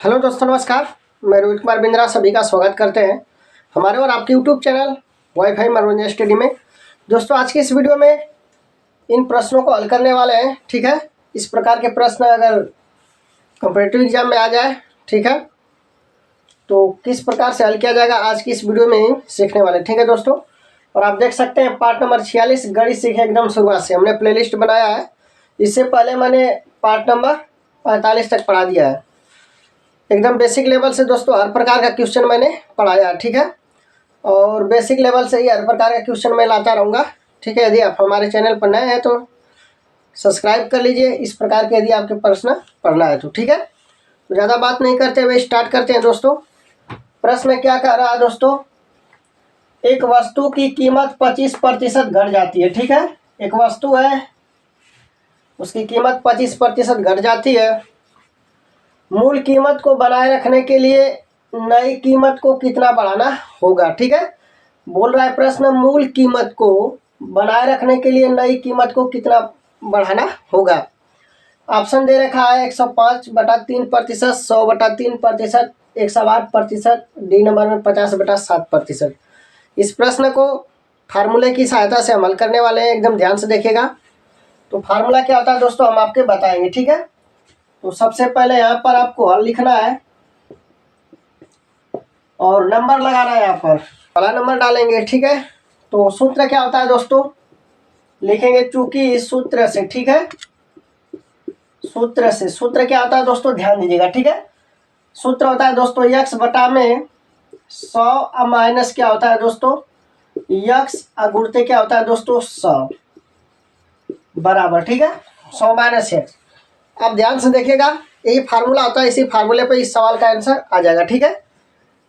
Hello दोस्तों, नमस्कार। मैं रोहित कुमार बिंद्रा सभी का स्वागत करते हैं हमारे और आपके यूट्यूब चैनल वाईफाई मनोरंजन स्टडी में। दोस्तों, आज की इस वीडियो में इन प्रश्नों को हल करने वाले हैं। ठीक है, इस प्रकार के प्रश्न अगर कॉम्पिटिटिव एग्जाम में आ जाए, ठीक है, तो किस प्रकार से हल किया जाएगा आज की इस वीडियो में ही सीखने वाले। ठीक है दोस्तों, और आप देख सकते हैं पार्ट नंबर 46 गणित सीखे एकदम शुरुआत से हमने प्लेलिस्ट बनाया है। इससे पहले मैंने पार्ट नंबर 45 तक पढ़ा दिया है। एकदम बेसिक लेवल से दोस्तों हर प्रकार का क्वेश्चन मैंने पढ़ाया। ठीक है, और बेसिक लेवल से ही हर प्रकार का क्वेश्चन मैं लाता रहूँगा। ठीक है, यदि आप हमारे चैनल पर नए हैं तो सब्सक्राइब कर लीजिए इस प्रकार के, यदि आपके प्रश्न पढ़ना है तो। ठीक है, तो ज़्यादा बात नहीं करते हुए स्टार्ट करते हैं दोस्तों। प्रश्न क्या कह रहा है दोस्तों, एक वस्तु की कीमत 25% घट जाती है। ठीक है, एक वस्तु है, उसकी कीमत 25% घट जाती है। मूल कीमत को बनाए रखने के लिए नई कीमत को कितना बढ़ाना होगा। ठीक है, बोल रहा है प्रश्न, मूल कीमत को बनाए रखने के लिए नई कीमत को कितना बढ़ाना होगा। ऑप्शन दे रखा है 105/3%, 100/3%, 108%, डी नंबर में 50/7%। इस प्रश्न को फार्मूले की सहायता से हम हल करने वाले हैं। एकदम ध्यान से देखिएगा। तो फार्मूला क्या होता है दोस्तों, हम आपके बताएंगे। ठीक है, तो सबसे पहले यहाँ पर आपको हल लिखना है और नंबर लगाना है। यहाँ पर पहला नंबर डालेंगे। ठीक है, तो सूत्र क्या होता है दोस्तों, लिखेंगे चूंकि इस सूत्र से। ठीक है, सूत्र क्या होता है दोस्तों, ध्यान दीजिएगा। ठीक है, सूत्र होता है दोस्तों x बटा में 100 माइनस क्या होता है दोस्तों, x गुणते क्या होता है दोस्तों 100 बराबर। ठीक है, 100 माइनस x। अब ध्यान से देखिएगा, यही फार्मूला होता है, इसी फार्मूले पे इस सवाल का आंसर आ जाएगा। ठीक है,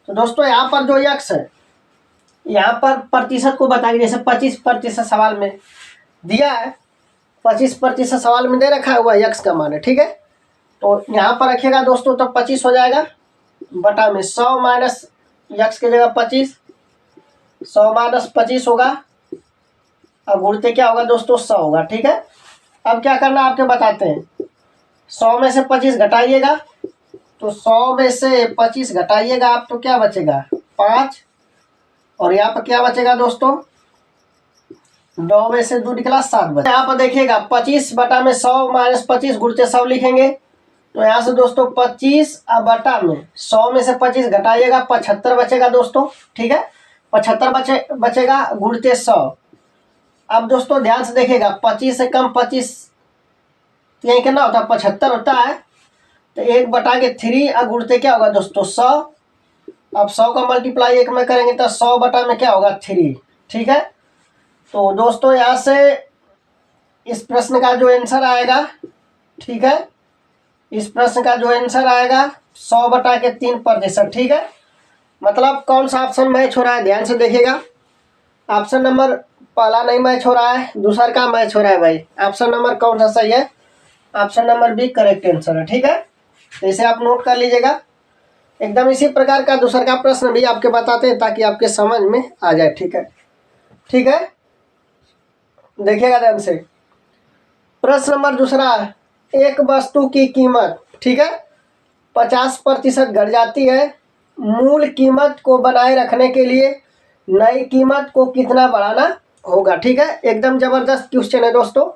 तो दोस्तों यहाँ पर जो x है, यहाँ पर प्रतिशत को बताइए। जैसे 25% सवाल में दिया है, 25% सवाल में दे रखा है, हुआ x का मान है। ठीक है, तो यहाँ पर रखिएगा दोस्तों, तो 25 हो जाएगा बटा में 100 माइनस x की जगह 25, 100 माइनस 25 होगा, अब गुणते क्या होगा दोस्तों 100 होगा। ठीक है, अब क्या करना आपके बताते हैं, 100 में से 25 घटाइएगा, तो 100 में से 25 घटाइएगा आप, तो क्या बचेगा 5, और यहाँ पर क्या बचेगा दोस्तों 9 में से 2 निकला 7 बचा। यहाँ पर देखिएगा 25 बटा में 100 माइनस 25 गुणते 100 लिखेंगे, तो यहाँ से दोस्तों 25 बटा में 100 में से 25 घटाइएगा, 75 बचेगा दोस्तों। ठीक है, 75 बचेगा गुणते 100। अब दोस्तों ध्यान से देखिएगा, 25 से कम 25 यही कितना होता है 75 होता है, तो 1/3 गुणते क्या होगा दोस्तों 100। अब 100 का मल्टीप्लाई 1 में करेंगे तो 100 बटा में क्या होगा 3। ठीक है, तो दोस्तों यहाँ से इस प्रश्न का जो आंसर आएगा, ठीक है, इस प्रश्न का जो आंसर आएगा 100/3%। ठीक है, मतलब कौन सा ऑप्शन मैच हो रहा है, ध्यान से देखिएगा। ऑप्शन नंबर पहला नहीं मैच हो रहा है, दूसरा का मैच हो रहा है भाई। ऑप्शन नंबर कौन सा सही है, option number B correct answer है। ठीक है, तो इसे आप नोट कर लीजिएगा। एकदम इसी प्रकार का दूसरा का प्रश्न भी आपके बताते हैं ताकि आपके समझ में आ जाए। ठीक है, ठीक है, देखिएगा ध्यान से। प्रश्न नंबर दूसरा, एक वस्तु की कीमत, ठीक है, 50% घट जाती है। मूल कीमत को बनाए रखने के लिए नई कीमत को कितना बढ़ाना होगा। ठीक है, एकदम जबरदस्त क्वेश्चन है दोस्तों।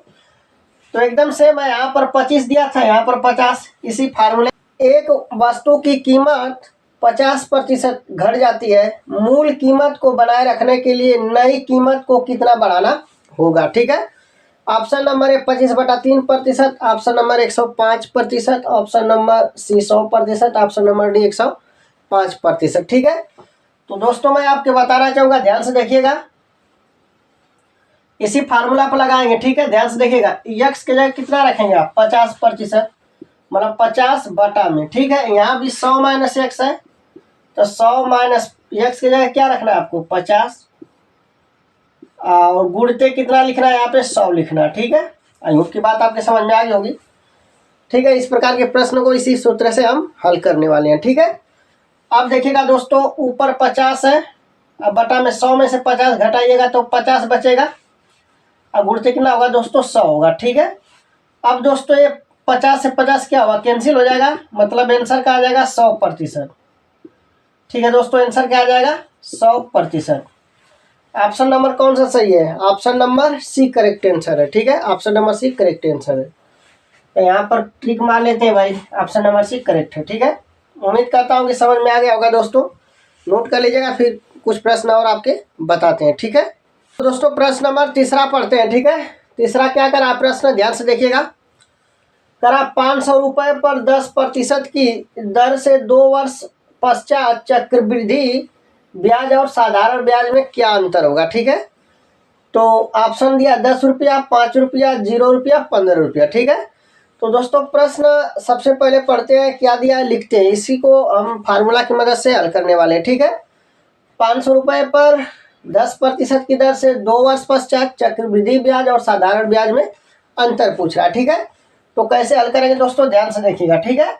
तो एकदम से मैं यहाँ पर 25 दिया था, यहाँ पर 50, इसी फार्मूले। एक वस्तु की कीमत 50% घट जाती है, मूल कीमत को बनाए रखने के लिए नई कीमत को कितना बढ़ाना होगा। ठीक है, option number A 25/3%, option number 105%, option number C 100%, option number D 105%। ठीक है, तो दोस्तों मैं आपके बताना चाहूँगा, ध्यान से देखिएगा, इसी फार्मूला पर लगाएंगे। ठीक है, ध्यान से देखिएगा, x के जगह कितना रखेंगे आप 50%, मतलब 50 बटा में। ठीक है, यहाँ भी 100 माइनस x है, तो 100 माइनस x की जगह क्या रखना है आपको 50, और गुणते कितना लिखना है यहाँ पे 100 लिखना। ठीक है, आई होप की बात आपके समझ में आ गई होगी। ठीक है, इस प्रकार के प्रश्न को इसी सूत्र से हम हल करने वाले हैं। ठीक है, अब देखिएगा दोस्तों, ऊपर 50 है, अब बटा में 100 में से 50 घटाइएगा तो 50 बचेगा, अब गुणते कितना होगा दोस्तों 100 होगा। ठीक है, अब दोस्तों ये 50 से 50 क्या हुआ, कैंसिल हो जाएगा, मतलब आंसर का आ जाएगा 100%। ठीक है दोस्तों, आंसर क्या आ जाएगा 100%। ऑप्शन नंबर कौन सा सही है, option number C correct answer है। ठीक है, option number C correct answer है। तो यहाँ पर ट्रिक मार लेते हैं भाई, ऑप्शन नंबर सी करेक्ट है। ठीक है, उम्मीद करता हूँ कि समझ में आ गया होगा दोस्तों। नोट कर लीजिएगा, फिर कुछ प्रश्न और आपके बताते हैं। ठीक है, तो दोस्तों प्रश्न नंबर तीसरा पढ़ते हैं। ठीक है, तीसरा क्या करा, प्रश्न ध्यान से देखिएगा। करा 500 रुपये पर 10% की दर से 2 वर्ष पश्चात चक्रवृद्धि ब्याज और साधारण ब्याज में क्या अंतर होगा। ठीक है, तो ऑप्शन दिया 10 रुपया, 5 रुपया, 0 रुपया, 15 रुपया। ठीक है, तो दोस्तों प्रश्न सबसे पहले पढ़ते हैं, क्या दिया है लिखते हैं, इसी को हम फार्मूला की मदद से हल करने वाले हैं। ठीक है, 500 रुपये पर 10% की दर से 2 वर्ष पश्चात चक्रवृद्धि ब्याज और साधारण ब्याज में अंतर पूछ रहा है। ठीक है, तो कैसे हल करेंगे दोस्तों, ध्यान से देखिएगा। ठीक है,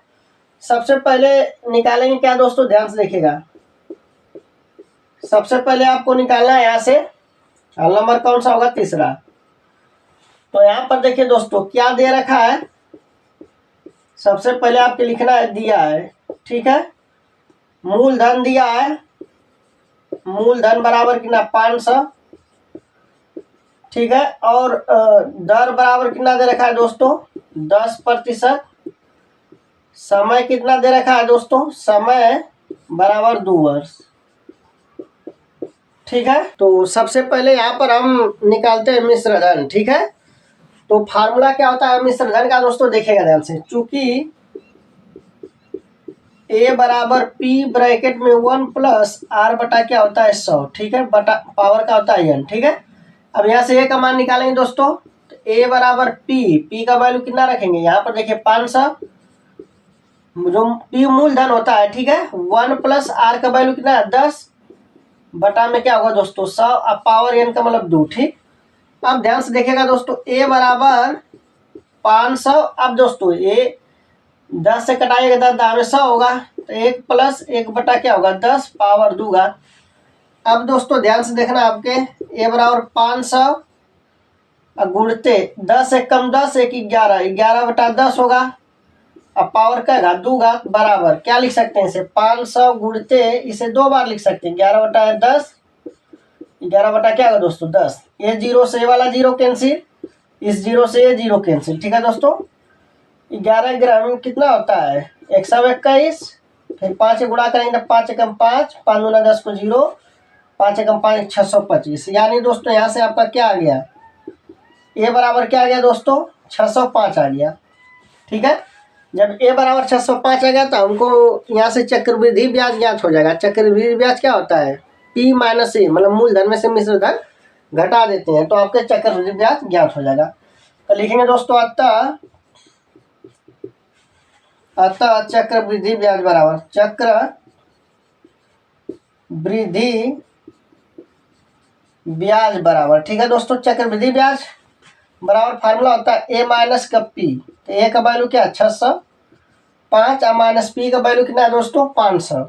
सबसे पहले निकालेंगे क्या दोस्तों, ध्यान से देखिएगा। सबसे पहले आपको निकालना है यहाँ से हल नंबर कौन सा होगा, तीसरा। तो यहाँ पर देखिए दोस्तों क्या दे रखा है, सबसे पहले आपके लिखना है, दिया है। ठीक है, मूलधन दिया है, मूलधन बराबर कितना 500। ठीक है, और दर बराबर कितना दे रखा है दोस्तों 10%। समय कितना दे रखा है दोस्तों, समय बराबर 2 वर्ष। ठीक है, तो सबसे पहले यहाँ पर हम निकालते हैं मिश्र धन। ठीक है, तो फार्मूला क्या होता है मिश्र धन का दोस्तों, देखिएगा ध्यान से। चूंकि ए बराबर पी ब्रैकेट में 1 प्लस आर बटा क्या होता है 100। ठीक है, बटा पावर का होता है n। ठीक है, अब यहाँ से ए का मान निकालेंगे दोस्तों, तो ए बराबर पी का वैल्यू कितना रखेंगे, यहाँ पर देखिए 500, जो पी मूलधन होता है। ठीक है, 1 प्लस आर का वैल्यू कितना है 10, बटा में क्या होगा दोस्तों 100, अब पावर n का मतलब 2। ठीक, अब ध्यान से देखिएगा दोस्तों, ए बराबर 500। अब दोस्तों ये 10 से कटाइएगा 10 दाम में 100 होगा, तो 1 प्लस 1 बटा क्या होगा 10 पावर दूंगा। अब दोस्तों ध्यान से देखना, आपके ए बराबर 500 गुणते 10 एक कम 10 एक 11, 11 बटा 10 होगा। अब पावर का घात दूंगा बराबर क्या लिख सकते हैं इसे, 500 गुणते इसे 2 बार लिख सकते हैं, 11 बटा 10, 11 बटा क्या होगा दोस्तों 10। ये 0 से ये वाला 0 कैंसिल, इस 0 से ये 0 कैंसिल। ठीक है दोस्तों, 11 ग्राम में कितना होता है 121, फिर 5 गुणा करेंगे तो 5 एकम 5, 5 गुना 10 को 0, 5 एकम 5 625। यानी दोस्तों यहाँ से आपका क्या आ गया, ए बराबर क्या आ गया दोस्तों 605 आ गया। ठीक है, जब ए बराबर 605 आ गया तो हमको यहाँ से चक्रवृद्धि ब्याज ज्ञात हो जाएगा। चक्रवृद्धि ब्याज क्या होता है, पी माइनस ए, मतलब मूलधन में से मिश्र धन घटा देते हैं, तो आपके चक्रवृद्धि ब्याज ज्ञात हो जाएगा। तो लिखेंगे दोस्तों अतः चक्रवृद्धि ब्याज बराबर चक्रवृद्धि ब्याज बराबर। ठीक है दोस्तों, चक्रवृद्धि ब्याज बराबर फार्मूला होता है ए माइनस का पी, तो ए का वैल्यू क्या है 605 और माइनस पी का वैल्यू कितना है दोस्तों 500।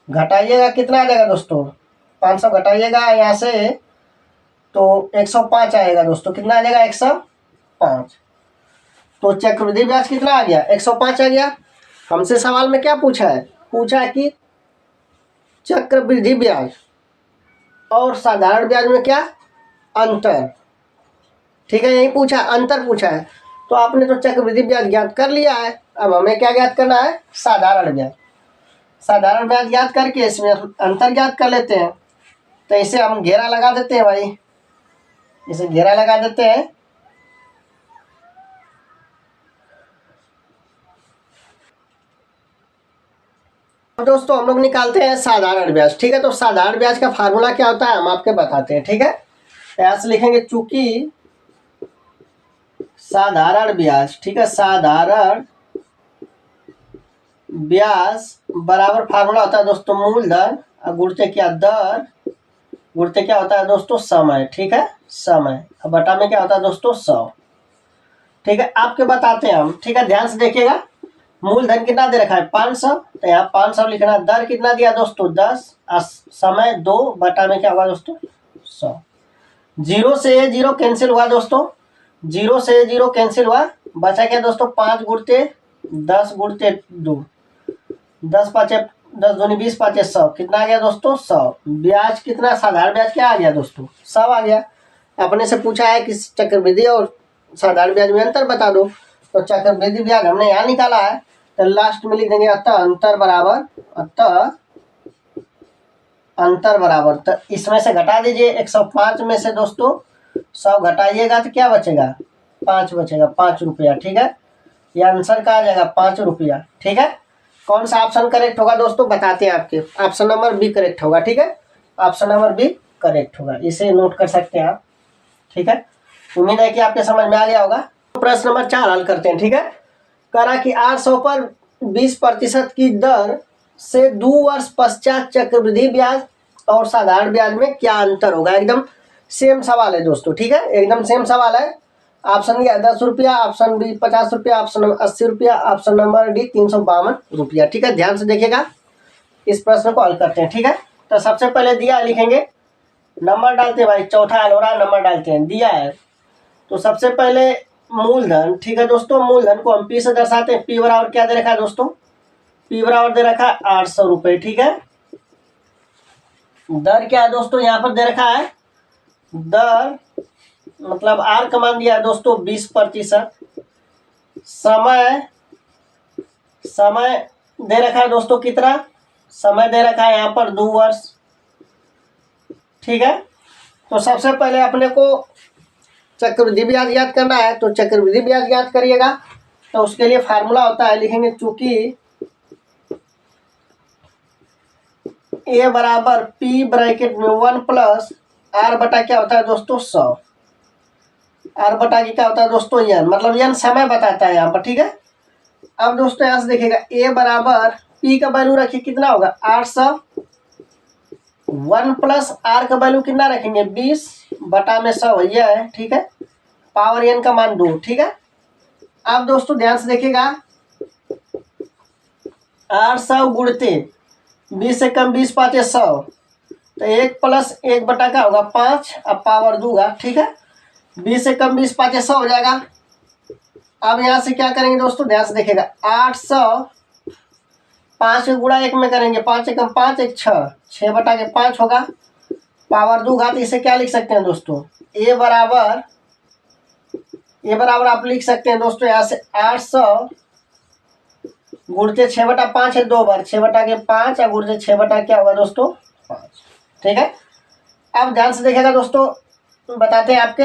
घटाइएगा कितना आ जाएगा दोस्तों 500 घटाइएगा यहाँ से तो 105 आएगा दोस्तों, कितना आ जाएगा 105। तो चक्रवृद्धि ब्याज कितना आ गया 105 आ गया। हमसे सवाल में क्या पूछा है, पूछा है कि चक्रवृद्धि ब्याज और साधारण ब्याज में क्या अंतर। ठीक है, यही पूछा, अंतर पूछा है, तो आपने तो चक्रवृद्धि ब्याज ज्ञात कर लिया है। अब हमें क्या ज्ञात करना है, साधारण ब्याज। साधारण ब्याज ज्ञात करके इसमें अंतर ज्ञात कर लेते हैं। तो इसे हम घेरा लगा देते हैं भाई, इसे घेरा लगा देते हैं। अब दोस्तों हम लोग निकालते हैं साधारण ब्याज। ठीक है, तो साधारण ब्याज का फार्मूला क्या होता है हम आपके बताते हैं। ठीक है, ऐसे लिखेंगे, चूंकि साधारण ब्याज, ठीक है, साधारण ब्याज बराबर फार्मूला होता है दोस्तों मूलधन गुणते क्या दर, गुणते क्या होता है दोस्तों समय। ठीक है, समय, अब बटा में क्या होता है दोस्तों 100। ठीक है, आपके बताते हैं हम। ठीक है, ध्यान से देखिएगा, मूलधन कितना दे रखा है 500, तो यहाँ 500 लिखना, दर कितना दिया दोस्तों 10, समय 2, बटा में क्या हुआ दोस्तों 100। 0 से ये 0 कैंसिल हुआ दोस्तों, 0 से 0 कैंसिल हुआ, बचा क्या दोस्तों, 5 गुणते 10 गुणते 2, 10 पाँचे 10 दूनी 20, पाँचे 100, कितना आ गया दोस्तों 100। ब्याज कितना, साधारण ब्याज क्या आ गया दोस्तों 100 आ गया। अपने से पूछा है कि चक्रवृद्धि और साधारण ब्याज में अंतर बता दो, तो चक्रवृद्धि ब्याज हमने यहाँ निकाला है, तो लास्ट में लिख देंगे अतः अंतर बराबर, अतः अंतर बराबर, तो इसमें से घटा दीजिए 105 में से दोस्तों 100 घटाइएगा तो क्या बचेगा, 5 बचेगा, 5 रुपया। ठीक है, ये आंसर का आ जाएगा 5 रुपया। ठीक है, कौन सा ऑप्शन करेक्ट होगा दोस्तों बताते हैं आपके, ऑप्शन नंबर बी करेक्ट होगा। ठीक है, ऑप्शन नंबर बी करेक्ट होगा, इसे नोट कर सकते हैं आप। ठीक है, उम्मीद है कि आपके समझ में आ गया होगा। प्रश्न नंबर 4 हल करते हैं। ठीक है, करा कि 800 पर 20% की दर से 2 वर्ष पश्चात चक्रवृद्धि ब्याज और साधारण ब्याज में क्या अंतर होगा। एकदम सेम सवाल है दोस्तों। ठीक है, एकदम सेम सवाल है। ऑप्शन दिया 10 रुपया, ऑप्शन बी 50 रुपया, ऑप्शन नंबर 80 रुपया, ऑप्शन नंबर डी 352 रुपया। ठीक है, ध्यान से देखिएगा, इस प्रश्न को हल करते हैं। ठीक है, तो सबसे पहले दिया लिखेंगे, नंबर डालते हैं भाई, चौथा हल हो रहा है, नंबर डालते हैं। दिया है तो सबसे पहले मूलधन। ठीक है दोस्तों, मूलधन को हम पी से दर्शाते हैं। पी बराबर क्या दे रखा है दोस्तों, पी बराबर दे रखा है 800 रुपये। ठीक है, दर क्या है दोस्तों, यहाँ पर दे रखा है दर, मतलब आर का मान दिया है दोस्तों 20%। समय, समय दे रखा है दोस्तों कितना, समय दे रखा है यहाँ पर 2 वर्ष। ठीक है, तो सबसे पहले अपने को चक्रवृद्धि ब्याज याद करना है, तो चक्रवृद्धि ब्याज याद करिएगा। तो उसके लिए फार्मूला होता है, लिखेंगे चूंकि ए बराबर पी ब्रैकेट में 1 प्लस आर बटा क्या होता है दोस्तों 100, आर बटा की क्या होता है दोस्तों एन, मतलब एन समय बताता है यहाँ पर। ठीक है, अब दोस्तों यहाँ से देखिएगा ए बराबर पी का वैल्यू रखिए कितना होगा 800, 1 प्लस आर का वैल्यू कितना रखेंगे 20 बटा में 100 यह है। ठीक है, पावर एन का मान 2। ठीक है, अब दोस्तों ध्यान से देखिएगा 800 गुणते 20 से कम 20 पाँचे 100, तो 1 प्लस 1 बटा का होगा 5, अब पावर दूंगा। ठीक है, 20 से कम 20 पाँचे 100 हो जाएगा। अब यहाँ से क्या करेंगे दोस्तों, ध्यान से देखिएगा 800 5 के गुणा 1 में करेंगे, 5 से कम 5 1 6, 6 बटा के 5 होगा, पावर दूंगा तो इसे क्या लिख सकते हैं दोस्तों, ए बराबर आप लिख सकते हैं दोस्तों यहाँ से 800 गुणते 6 बटा 5 है 2 बार, 6 बटा के 5 और गुणते 6 बटा क्या होगा दोस्तों 5। ठीक है, अब ध्यान से देखिएगा दोस्तों, बताते हैं आपके,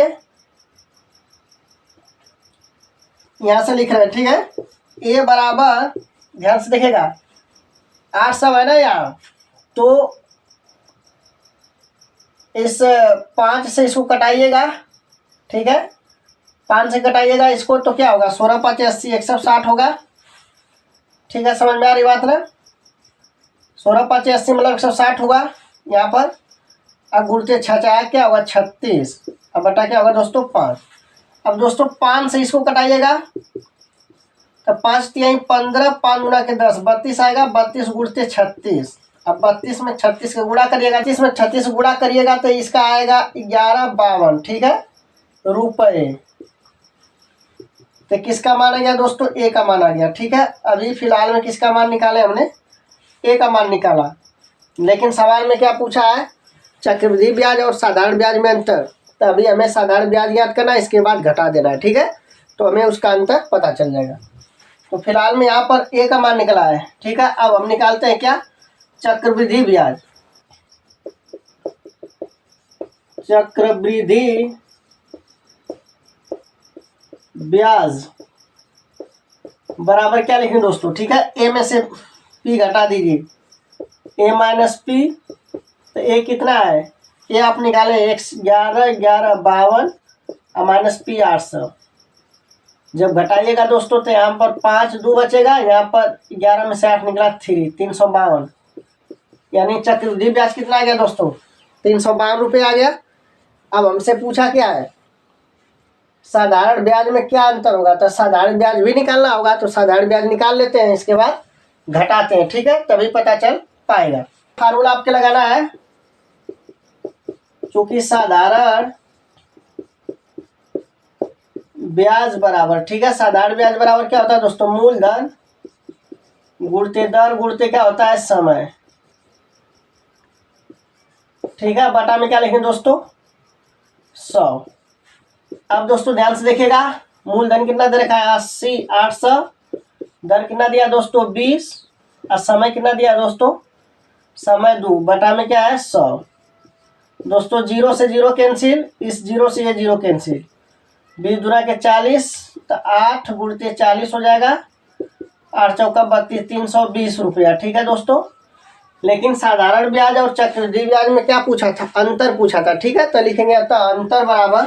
यहाँ से लिख रहे हैं। ठीक है, ए बराबर ध्यान से देखिएगा 800 है ना यहाँ, तो इस 5 से इसको कटाइएगा। ठीक है, 5 से कटाइएगा इसको तो क्या होगा 16 5 80 160 होगा। ठीक है, समझ में आ रही बात ना, 16 5 80 मतलब 160 होगा यहाँ पर। अब गुणते 6 क्या होगा 36, अब बटा क्या होगा दोस्तों 5। अब दोस्तों 5 से इसको कटाइएगा, तो 5 तिहाई 15, 5 गुना के 10 32 आएगा, 32 गुणते 36। अब 32 में 36 का गुणा करिएगा, 30 में 36 गुणा करिएगा तो इसका आएगा 1152। ठीक है, रुपये, तो किसका मान आ गया दोस्तों ए का मान आ गया। ठीक है, अभी फिलहाल में किसका मान निकाले हमने, ए का मान निकाला, लेकिन सवाल में क्या पूछा है चक्रवृद्धि ब्याज और साधारण ब्याज में अंतर, तो अभी हमें साधारण ब्याज याद करना है, इसके बाद घटा देना है। ठीक है, तो हमें उसका अंतर पता चल जाएगा। तो फिलहाल में यहाँ पर ए का मान निकला है। ठीक है, अब हम निकालते हैं क्या, चक्रवृद्धि ब्याज। चक्रवृद्धि ब्याज बराबर क्या लिखेंगे दोस्तों। ठीक है, ए में से पी घटा दीजिए, ए माइनस पी, तो ए कितना है, ए आप निकाले 11 11 52 और माइनस पी 800। जब घटाइएगा दोस्तों तो यहाँ पर 5 2 बचेगा, यहाँ पर 11 में से 8 निकला 352, यानी चक्रवृद्धि ब्याज कितना आ गया दोस्तों 352 रुपये आ गया। अब हमसे पूछा क्या है साधारण ब्याज में क्या अंतर होगा, तो साधारण ब्याज भी निकालना होगा, तो साधारण ब्याज निकाल लेते हैं, इसके बाद घटाते हैं। ठीक है, तभी पता चल पाएगा। फार्मूला आपके लगाना है, चूंकि साधारण ब्याज बराबर, ठीक है, साधारण ब्याज बराबर क्या होता है दोस्तों, मूलधन गुणते दर गुणते क्या होता है, समय, ठीक है। बटा में क्या लिखेंगे दोस्तों, 100। अब दोस्तों ध्यान से देखिएगा, मूलधन कितना दे रखा है 80, 800, दर कितना दिया दोस्तों 20, और समय कितना दिया दोस्तों, समय 2, बटा में क्या है 100। दोस्तों 0 से 0 कैंसिल, इस 0 से ये 0 कैंसिल, 20 दूना के 40, तो 8 गुणते 40 हो जाएगा, 8 चौका 32, 320 रुपया, ठीक है दोस्तों। लेकिन साधारण ब्याज और चक्रवृद्धि ब्याज में क्या पूछा था, अंतर पूछा था, ठीक है। तो लिखेंगे अतः अंतर बराबर,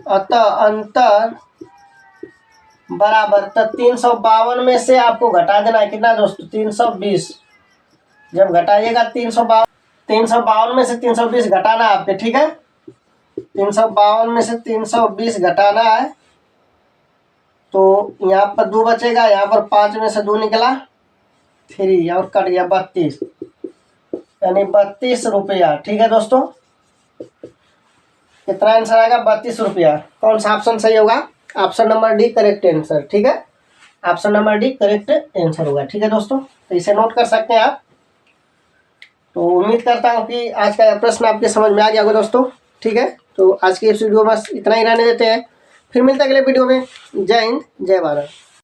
अतः अंतर बराबर, तो 352 में से आपको घटा देना है कितना दोस्तों, 320। जब घटाइएगा 352 में से 320 घटाना है आपके, ठीक है। 352 में से 320 घटाना है, तो यहाँ पर 2 बचेगा, यहाँ पर 5 में से 2 निकला 3 और कट गया 32, यानी 32 रुपया, ठीक है दोस्तों। कितना आंसर आएगा, 32 रुपया। कौन सा ऑप्शन सही होगा, option number D correct answer, ठीक है। Option number D correct answer होगा, ठीक है दोस्तों। तो इसे नोट कर सकते हैं आप। तो उम्मीद करता हूँ कि आज का प्रश्न आपके समझ में आ गया होगा दोस्तों, ठीक है। तो आज की इस वीडियो बस इतना ही रहने देते हैं, फिर मिलते हैं अगले वीडियो में। जय हिंद, जय भारत।